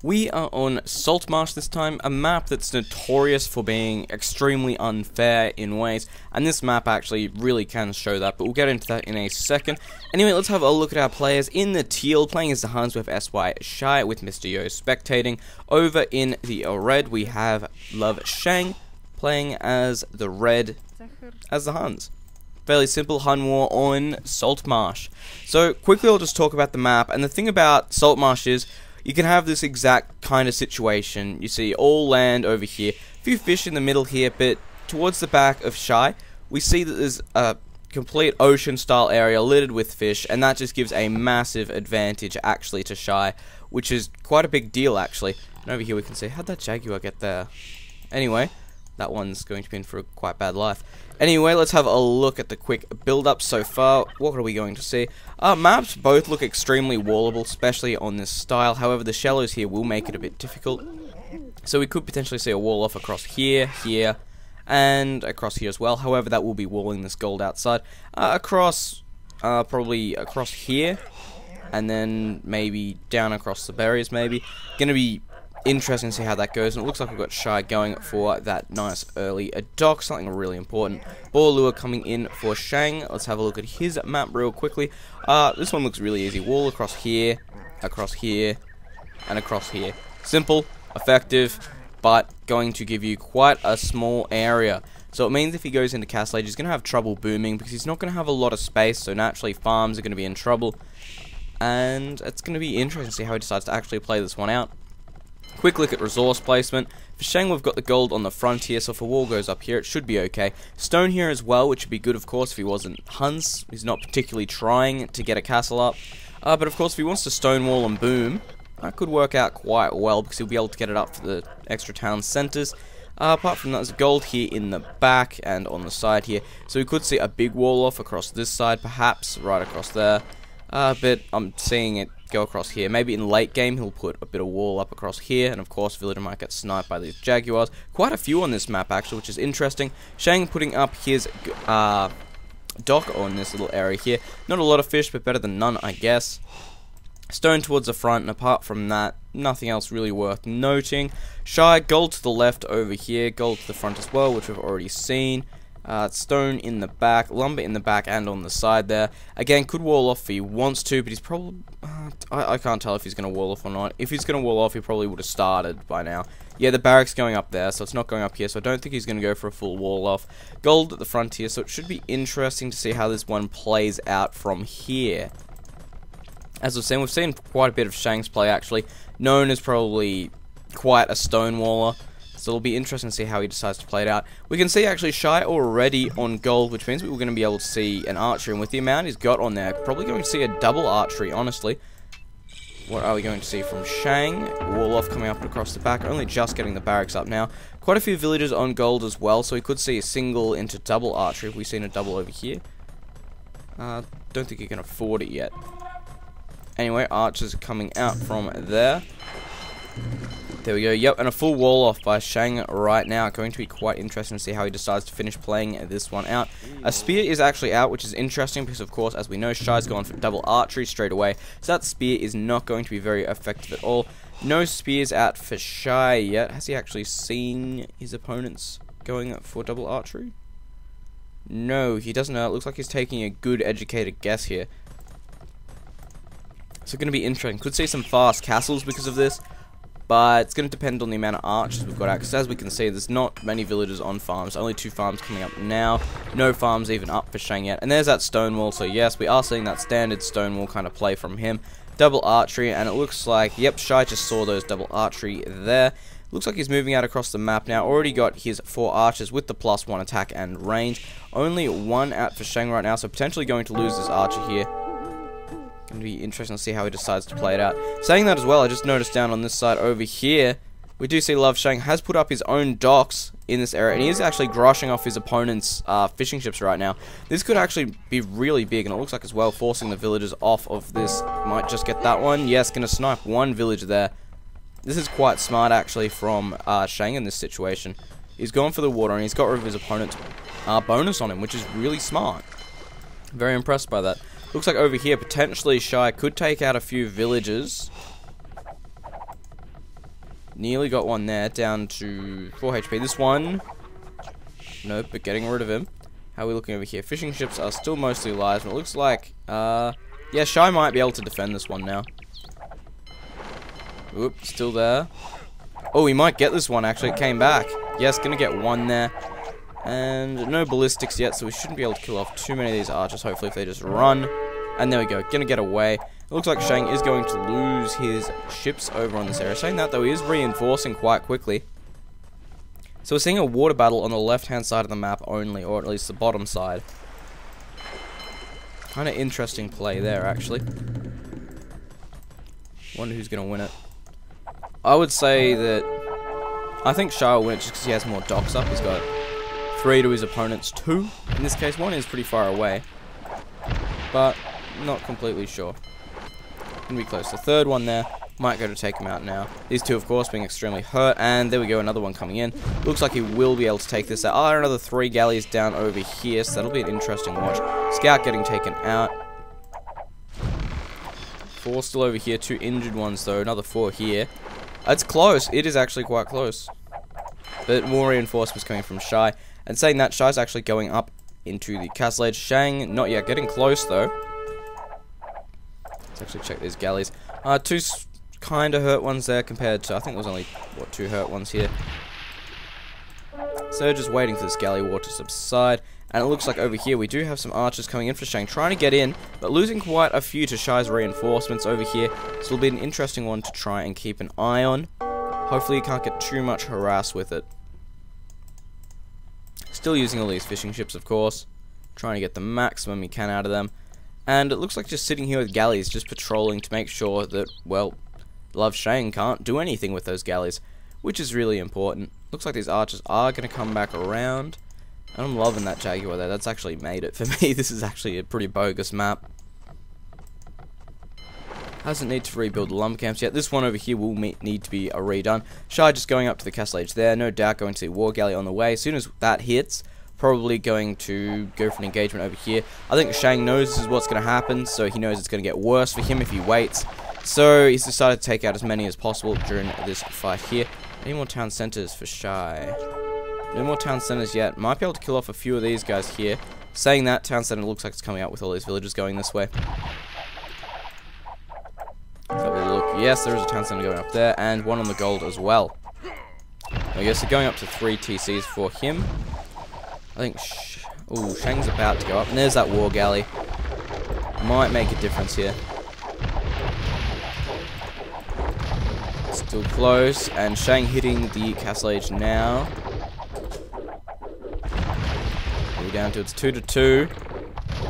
We are on Salt Marsh this time, a map that's notorious for being extremely unfair in ways, and this map actually really can show that, but we'll get into that in a second. Anyway, let's have a look at our players. In the teal, playing as the Huns, we have SY Shy with Mr. Yo spectating. Over in the red, we have LoveCheng playing as the red, as the Huns. Fairly simple Hun War on Salt Marsh. So, quickly I'll just talk about the map, and the thing about Salt Marsh is, you can have this exact kind of situation. You see all land over here, a few fish in the middle here, but towards the back of Shy, we see that there's a complete ocean style area littered with fish, and that just gives a massive advantage actually to Shy, which is quite a big deal actually. And over here we can see, how'd that Jaguar get there? Anyway, that one's going to be in for a quite bad life. Anyway, let's have a look at the quick build-up so far. What are we going to see? Maps both look extremely wallable, especially on this style. However, the shallows here will make it a bit difficult. So we could potentially see a wall off across here, here, and across here as well. However, that will be walling this gold outside. Probably across here, and then maybe down across the barriers maybe. Gonna be interesting to see how that goes, and it looks like we've got Shy going for that nice early dock, something really important. Ball lure coming in for Shang. Let's have a look at his map real quickly. This one looks really easy. Wall across here, and across here. Simple, effective, but going to give you quite a small area. So it means if he goes into Castle Age, he's going to have trouble booming, because he's not going to have a lot of space, so naturally farms are going to be in trouble. And it's going to be interesting to see how he decides to actually play this one out. Quick look at resource placement. For Shang, we've got the gold on the front here, so if a wall goes up here, it should be okay. Stone here as well, which would be good, of course, if he wasn't Huns. He's not particularly trying to get a castle up. But of course, if he wants to stone wall and boom, that could work out quite well, because he'll be able to get it up for the extra town centers. Apart from that, there's gold here in the back and on the side here. So we could see a big wall off across this side, perhaps, right across there. But I'm seeing it go across here. Maybe in late game he'll put a bit of wall up across here, and of course Villager might get sniped by these Jaguars. Quite a few on this map actually, which is interesting. Shang putting up his dock on this little area here. Not a lot of fish, but better than none, I guess. Stone towards the front, and apart from that, nothing else really worth noting. Shy, gold to the left over here, gold to the front as well, which we've already seen. Stone in the back, lumber in the back and on the side there. Again, could wall off if he wants to, but he's probably... I can't tell if he's going to wall off or not. If he's going to wall off, he probably would have started by now. Yeah, the barracks going up there, so it's not going up here, so I don't think he's going to go for a full wall off. Gold at the front here, so it should be interesting to see how this one plays out from here. As we've seen quite a bit of Shang's play actually, known as probably quite a stonewaller. So it'll be interesting to see how he decides to play it out. We can see actually Shy already on gold, which means we're going to be able to see an archery. And with the amount he's got on there, probably going to see a double archery, honestly. What are we going to see from Shang? Wall off coming up across the back, only just getting the barracks up now. Quite a few villagers on gold as well, so we could see a single into double archery if we've seen a double over here. Don't think he can afford it yet. Anyway, archers coming out from there. There we go, yep, and a full wall off by Shang right now. Going to be quite interesting to see how he decides to finish playing this one out. A spear is actually out, which is interesting because, of course, as we know, Shy's gone for double archery straight away. So that spear is not going to be very effective at all. No spears out for Shy yet. Has he actually seen his opponents going for double archery? No, he doesn't know. It looks like he's taking a good educated guess here. So going to be interesting. Could see some fast castles because of this. But it's going to depend on the amount of archers we've got out, because as we can see, there's not many villagers on farms. Only 2 farms coming up now. No farms even up for Shang yet. And there's that stone wall, so yes, we are seeing that standard stone wall kind of play from him. Double archery, and it looks like, yep, Shy just saw those double archery there. Looks like he's moving out across the map now. Already got his 4 archers with the +1 attack and range. Only 1 out for Shang right now, so potentially going to lose this archer here. Going to be interesting to see how he decides to play it out. Saying that as well, I just noticed down on this side over here, we do see LoveCheng has put up his own docks in this area, and he is actually groshing off his opponent's fishing ships right now. This could actually be really big, and it looks like as well forcing the villagers off of this. Might just get that one. Yes, going to snipe 1 village there. This is quite smart actually from Shang in this situation. He's gone for the water, and he's got rid of his opponent's bonus on him, which is really smart. Very impressed by that. Looks like over here, potentially Shy could take out a few villagers. Nearly got one there, down to 4 HP. This one, nope, but getting rid of him. How are we looking over here? Fishing ships are still mostly alive, and it looks like, yeah, Shy might be able to defend this one now. Oop, still there. Oh, he might get this one, actually. It came back. Yes, gonna get one there. And no ballistics yet, so we shouldn't be able to kill off too many of these archers, hopefully, if they just run. And there we go, gonna get away. It looks like Shang is going to lose his ships over on this area. Saying that, though, he is reinforcing quite quickly. So we're seeing a water battle on the left-hand side of the map only, or at least the bottom side. Kind of interesting play there, actually. Wonder who's going to win it. I would say that I think Shah will win it just because he has more docks up. He's got 3 to his opponent's 2. In this case, 1 is pretty far away. But not completely sure. Gonna be close. The third one there might go to take him out now. These two, of course, being extremely hurt. And there we go, another one coming in. Looks like he will be able to take this out. Oh, another 3 galleys down over here, so that'll be an interesting watch. Scout getting taken out. 4 still over here. 2 injured ones, though. Another 4 here. It's close. It is actually quite close. But more reinforcements coming from Shy. And saying that, Shy's actually going up into the castle edge. Shang, not yet. Getting close, though. Let's actually check these galleys. 2 kind of hurt ones there compared to, I think there was only, what, 2 hurt ones here. So just waiting for this galley war to subside. And it looks like over here we do have some archers coming in for Shang, trying to get in, but losing quite a few to Shy's reinforcements over here. So it'll be an interesting one to try and keep an eye on. Hopefully you can't get too much harass with it. Still using all these fishing ships, of course. Trying to get the maximum you can out of them. And it looks like just sitting here with galleys, just patrolling to make sure that, well, LoveCheng can't do anything with those galleys, which is really important. Looks like these archers are going to come back around. And I'm loving that Jaguar there. That's actually made it for me. This is actually a pretty bogus map. Hasn't need to rebuild the lumber camps yet. This one over here will need to be redone. Shy just going up to the castle edge there. No doubt going to the war galley on the way. As soon as that hits, probably going to go for an engagement over here. I think Shang knows this is what's going to happen, so he knows it's going to get worse for him if he waits. So he's decided to take out as many as possible during this fight here. Any more town centers for Shy? No more town centers yet. Might be able to kill off a few of these guys here. Saying that, town center looks like it's coming out with all these villagers going this way. Let's have a look. Yes, there is a town center going up there, and one on the gold as well. I guess they're going up to 3 TCs for him. I think Shang's about to go up, and there's that war galley. Might make a difference here. Still close, and Shang hitting the castle age now. We're down to its 2-2,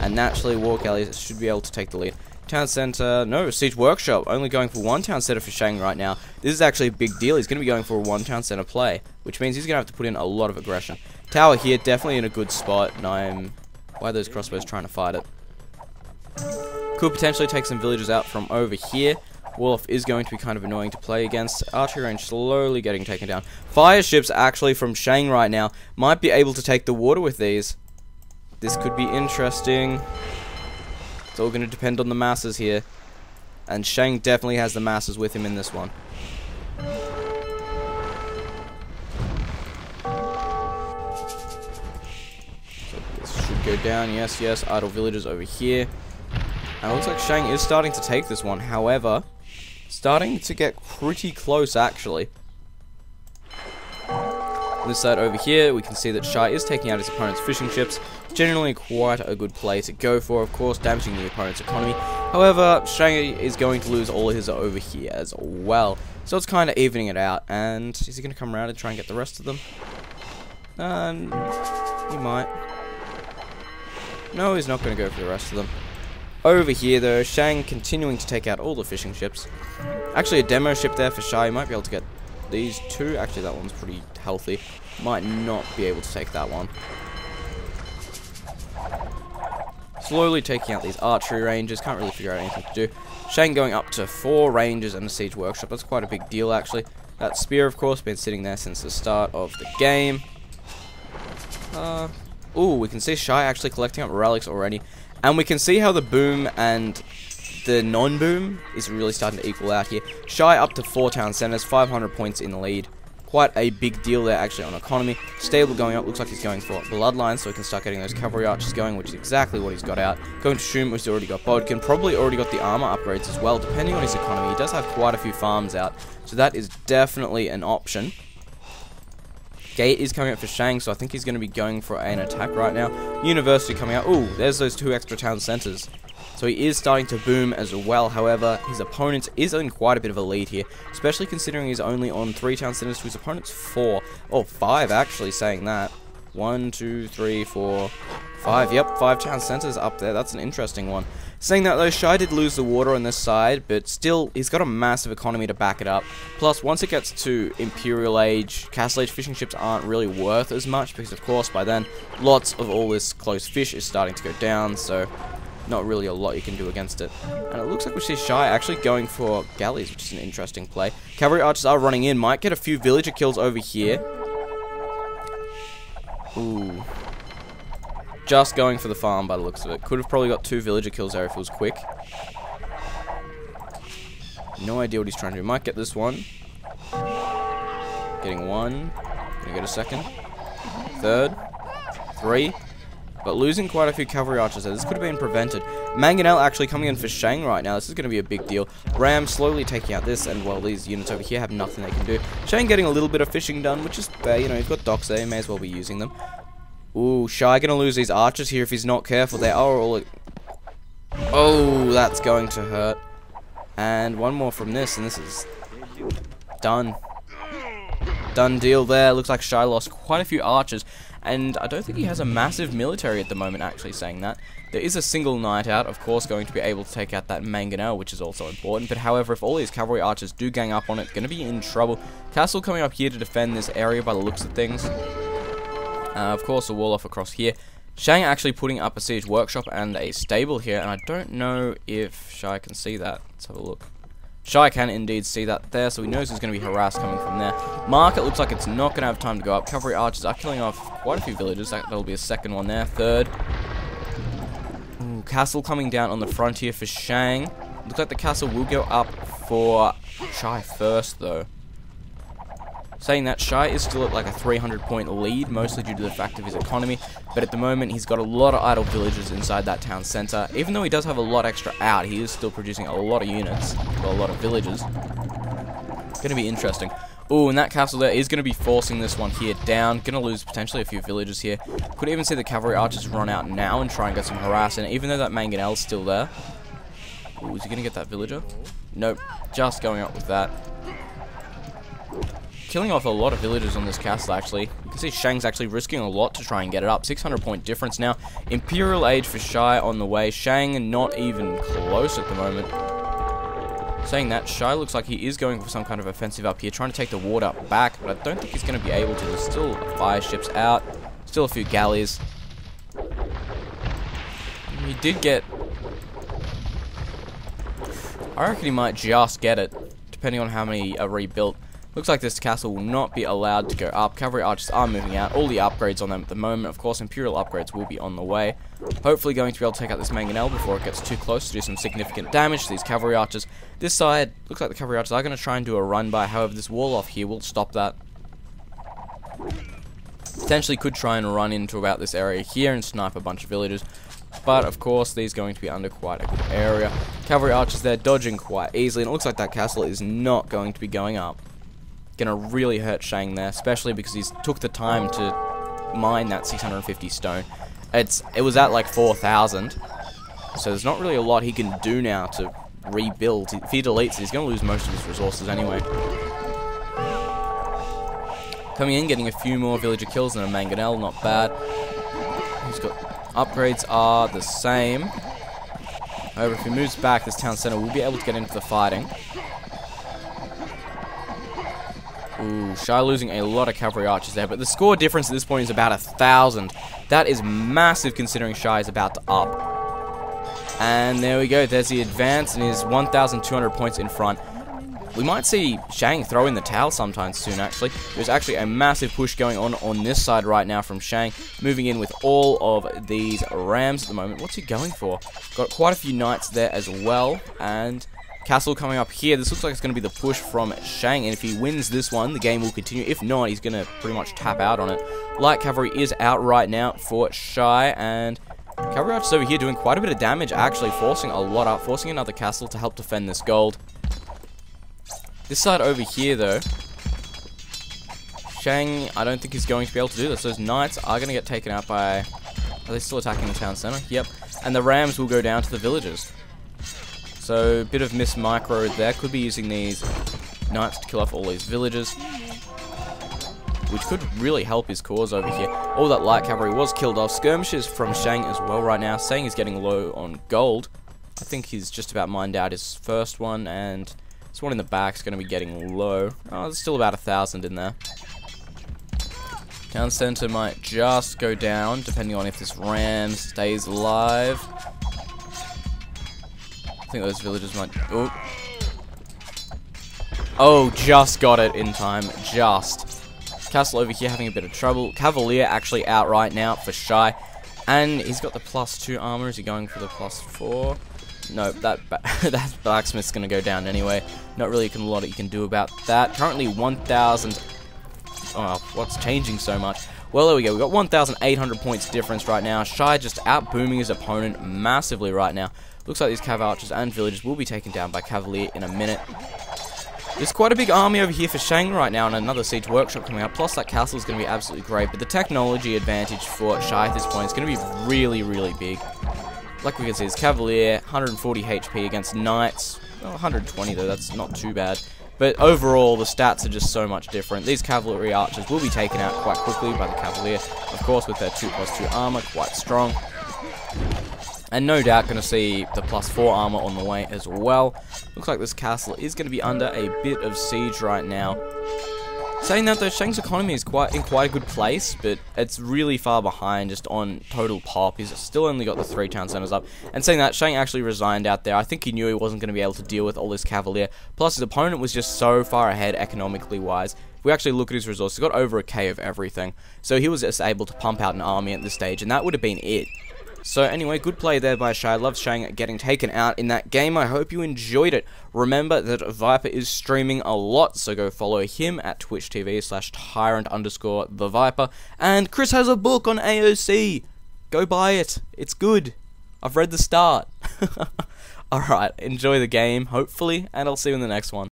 and naturally war galleys should be able to take the lead. Town center, no, siege workshop, only going for 1 town center for Shang right now. This is actually a big deal. He's going to be going for a 1 town center play, which means he's going to have to put in a lot of aggression. Tower here, definitely in a good spot, and why are those crossbows trying to fight it? Could potentially take some villagers out from over here. Wolf is going to be kind of annoying to play against. Archery range slowly getting taken down. Fire ships actually from Shang right now might be able to take the water with these. This could be interesting. It's all going to depend on the masses here. And Shang definitely has the masses with him in this one. So this should go down. Yes, yes. Idle villagers over here. And it looks like Shang is starting to take this one. However, starting to get pretty close actually. On this side over here, we can see that Shy is taking out his opponent's fishing ships. Generally quite a good play to go for, of course, damaging the opponent's economy. However, Shang is going to lose all of his over here as well. So it's kind of evening it out. And is he going to come around and try and get the rest of them? He might. No, he's not going to go for the rest of them. Over here, though, Shang continuing to take out all the fishing ships. Actually, a demo ship there for Shy. Might be able to get these 2. Actually, that one's pretty healthy. Might not be able to take that one. Slowly taking out these archery ranges. Can't really figure out anything to do. Shang going up to 4 ranges and a siege workshop. That's quite a big deal, actually. That spear, of course, been sitting there since the start of the game. Ooh, we can see Shy actually collecting up relics already. And we can see how the boom and the non-boom is really starting to equal out here. Shy up to 4 town centers, 500 points in the lead. Quite a big deal there actually on economy. Stable going up, looks like he's going for bloodlines so he can start getting those cavalry archers going, which is exactly what he's got out. Going to Shum, who's already got Bodkin, probably already got the armor upgrades as well, depending on his economy. He does have quite a few farms out, so that is definitely an option. Gate is coming out for Shang, so I think he's going to be going for an attack right now. University coming out. Ooh, there's those 2 extra town centers. So he is starting to boom as well. However, his opponent is in quite a bit of a lead here, especially considering he's only on 3 town centers to his opponent's 4. Oh, 5 actually, saying that. 1, 2, 3, 4, 5. Yep, 5 town centers up there. That's an interesting one. Saying that though, Shy did lose the water on this side, but still, he's got a massive economy to back it up. Plus, once it gets to Imperial Age, Castle Age fishing ships aren't really worth as much, because of course, by then, lots of all this close fish is starting to go down, so not really a lot you can do against it. And it looks like we see Shy actually going for galleys, which is an interesting play. Cavalry archers are running in, might get a few villager kills over here. Ooh. Just going for the farm by the looks of it. Could have probably got 2 villager kills there if it was quick. No idea what he's trying to do. Might get this one. Getting 1. Gonna get a 2nd. 3rd. 3. But losing quite a few cavalry archers there. This could have been prevented. Mangonel actually coming in for Shang right now. This is going to be a big deal. Ram slowly taking out this, and well, these units over here have nothing they can do. Shang getting a little bit of fishing done, which is fair. You know, he's got docks there. He may as well be using them. Ooh, Shy going to lose these archers here if he's not careful. They are all... Oh, that's going to hurt. And one more from this, and this is done. Done deal there. Looks like Shy lost quite a few archers. And I don't think he has a massive military at the moment, actually, saying that. There is a single knight out, of course, going to be able to take out that Mangonel, which is also important. But however, if all these cavalry archers do gang up on it, going to be in trouble. Castle coming up here to defend this area by the looks of things. Of course, a wall off across here. Shang actually putting up a siege workshop and a stable here, and I don't know if Shy can see that. Let's have a look. Shy can indeed see that there, so he knows there's going to be harass coming from there. Market looks like it's not going to have time to go up. Cavalry archers are killing off quite a few villagers. That'll be a 2nd one there. 3rd. Ooh, castle coming down on the frontier for Shang. Looks like the castle will go up for Shy first, though. Saying that, Shy is still at like a 300-point lead, mostly due to the fact of his economy, but at the moment he's got a lot of idle villagers inside that town centre. Even though he does have a lot extra out, he is still producing a lot of units, well, a lot of villagers. Gonna be interesting. Ooh, and that castle there is gonna be forcing this one here down. Gonna lose potentially a few villagers here. Could even see the cavalry archers run out now and try and get some harass in, even though that Mangonel's still there. Ooh, is he gonna get that villager? Nope, just going up with that. Killing off a lot of villagers on this castle, actually. You can see Shang's actually risking a lot to try and get it up. 600-point difference now. Imperial Age for Shy on the way. Shang not even close at the moment. Saying that, Shy looks like he is going for some kind of offensive up here, trying to take the water back, but I don't think he's going to be able to. There's still fire ships out. Still a few galleys. He did get... I reckon he might just get it, depending on how many are rebuilt. Looks like this castle will not be allowed to go up. Cavalry archers are moving out. All the upgrades on them at the moment. Of course, Imperial upgrades will be on the way. Hopefully going to be able to take out this Mangonel before it gets too close to do some significant damage to these cavalry archers. This side, looks like the cavalry archers are going to try and do a run by. However, this wall off here will stop that. Potentially could try and run into about this area here and snipe a bunch of villagers. But, of course, these are going to be under quite a good area. Cavalry archers there dodging quite easily. And it looks like that castle is not going to be going up. Gonna really hurt Shang there, especially because he's took the time to mine that 650 stone. It was at like 4,000, so there's not really a lot he can do now to rebuild. If he deletes it, he's gonna lose most of his resources anyway. Coming in, getting a few more villager kills than a Mangonel, not bad. He's got upgrades are the same. However, if he moves back, this town center will be able to get into the fighting. Ooh, Shy losing a lot of cavalry archers there, but the score difference at this point is about 1,000. That is massive considering Shy is about to up. And there we go, there's the advance and is 1,200 points in front. we might see Shang throw in the towel sometime soon, actually. There's actually a massive push going on this side right now from Shang, moving in with all of these rams at the moment. What's he going for? Got quite a few knights there as well, and castle coming up here. This looks like it's going to be the push from Shang, and if he wins this one, the game will continue. If not, he's going to pretty much tap out on it. Light cavalry is out right now for Shy, and cavalry archers over here doing quite a bit of damage, actually, forcing a lot up, forcing another castle to help defend this gold. This side over here, though, Shang, I don't think he's going to be able to do this. Those knights are going to get taken out by... Are they still attacking the town center? Yep. And the rams will go down to the villages. So, a bit of miss micro there. Could be using these knights to kill off all these villagers, which could really help his cause over here. All that light cavalry was killed off. Skirmishes from Shang as well right now. Shang is getting low on gold. I think he's just about mined out his first one, and this one in the back is going to be getting low. Oh, there's still about 1,000 in there. Town center might just go down, depending on if this ram stays alive. I think those villagers might... Oh, just got it in time. Just. Castle over here having a bit of trouble. Cavalier actually out right now for Shy. And he's got the +2 armor. Is he going for the +4? No, that blacksmith's going to go down anyway. Not really a lot you can do about that. Currently 1,000... Oh, what's changing so much? Well, there we go. We've got 1,800 points difference right now. Shy just out-booming his opponent massively right now. Looks like these cav archers and villagers will be taken down by Cavalier in a minute. There's quite a big army over here for Shang right now, and another siege workshop coming up. Plus, that castle is going to be absolutely great. But the technology advantage for Shy at this point is going to be really, really big. Like we can see, it's Cavalier, 140 HP against Knights. Well, 120 though, that's not too bad. But overall, the stats are just so much different. These cavalry archers will be taken out quite quickly by the Cavalier. Of course, with their 2+2 armor, quite strong. And no doubt going to see the +4 armor on the way as well. Looks like this castle is going to be under a bit of siege right now. Saying that though, Shang's economy is in quite a good place, but it's really far behind just on total pop. He's still only got the 3 town centers up. And saying that, Shang actually resigned out there. I think he knew he wasn't going to be able to deal with all this Cavalier. Plus, his opponent was just so far ahead economically wise. If we actually look at his resources, he got over a K of everything. So he was just able to pump out an army at this stage, and that would have been it. So anyway, good play there by Shy. I love Shang getting taken out in that game. I hope you enjoyed it. Remember that Viper is streaming a lot, so go follow him at twitch.tv/tyrant_theviper. And Chris has a book on AOC. Go buy it. It's good. I've read the start. Alright, enjoy the game, hopefully, and I'll see you in the next one.